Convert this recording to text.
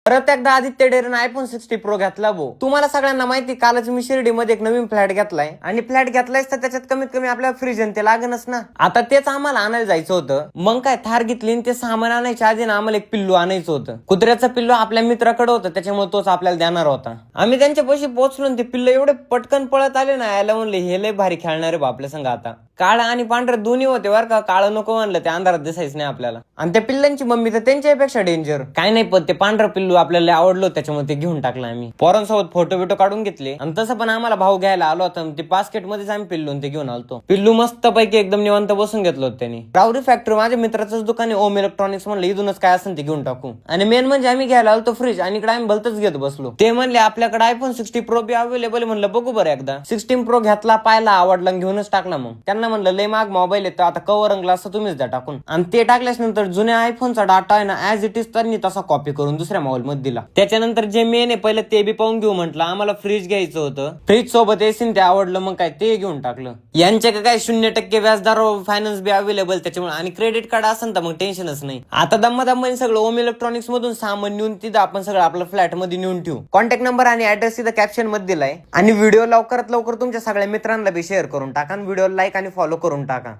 परत एकदा Aditya डेरेनं iPhone 60 Pro घेतला भाऊ. तुम्हाला सगळ्यांना माहिती, कालच मी शिर्डीमध्ये एक नवीन फ्लॅट घेतलाय आणि फ्लॅट घेतलायच तर त्याच्यात कमीत कमी आपल्याला फ्रीज ते लागणच ना. आता तेच आम्हाला आणायला जायचं होतं. मग काय थार घेतली आणि ते सामान आणायच्या आधी ना आम्हाला एक पिल्लू आणायचं होतं. कुत्र्याचं पिल्लू आपल्या मित्राकडे होतं, त्याच्यामुळे तोच आपल्याला देणार होता. आम्ही त्यांच्या पैसे पोहोचलो, ते पिल्लू एवढे पटकन पळत आले ना, यायला म्हणले हे लय भारी खेळणारे बा आपल्या संग. आता काळा आणि पांढरे दोन्ही होते बरं का. काळं नको म्हणलं, ते अंधारात दिसायचं नाही आपल्याला. आणि त्या पिल्लांची मम्मी तर त्यांच्यापेक्षा डेंजर. काय नाही, पण ते पांढरं पिल्लू आपल्याला आवडलं, त्याच्यामुळे ते घेऊन टाकलं आम्ही. पोरांसोबत फोटो बिटो काढून घेतले आणि तसं पण आम्हाला भाऊ घ्यायला आलो होता, ते बास्केट मध्येच आम्ही पिल्लू ते घेऊन आलतो. पिल्लू मस्त पैकी एकदम निवांत बसून घेतलं होतं त्यांनी. रावरी फॅक्टरी माझ्या मित्राचंच दुकान आहे, ओम इलेक्ट्रॉनिक्स. म्हणलं इथूनच काय असेल ते घेऊन टाकू. आणि मेन म्हणजे आम्ही घ्यायला आलतो फ्रीज, आणि इकडे आम्ही भलतच घेत बसलो. ते म्हणले आपल्याकडे iPhone 60 Pro बी अवेलेबल. म्हणलं बघू बरं एकदा. 16 Pro घेतला, पाहिला, आवडला, घेऊनच टाकला. मग त्यांना म्हणलं लय माग मोबाईल येतो, आता कवर रंगला असं तुम्हीच द्या टाकून. आणि ते टाकल्याच नंतर जुन्या आयफोनचा डाटा आहे ना, ऍज इट इज त्यांनी तसा कॉपी करून दुसऱ्या मोबाईल मध्ये दिला. त्याच्यानंतर जे मेन आहे पहिले ते बी पाहून घेऊ म्हटलं. आम्हाला फ्रीज घ्यायचं होतं, फ्रीज सोबत एसी ते आवडलं, मग काय ते घेऊन टाकलं. यांचे काय 0% व्याजदार फायनान्स बी अवेलेबल त्याच्यामुळे, आणि क्रेडिट कार्ड असेल तर मग टेन्शनच नाही. आता दम्मा सगळं ओम इलेक्ट्रॉनिक्स मधून सामान नेऊन तिथं आपण सगळं आपलं फ्लॅट मध्ये नेऊन ठेवू. कॉन्टॅक्ट नंबर आणि ऍड्रेस तिथं कॅप्शन मध्ये दिलाय. आणि व्हिडिओ लवकरात लवकर तुमच्या सगळ्या मित्रांना बी शेअर करून टाका, व्हिडिओ लाईक आणि फॉलो करून टाका.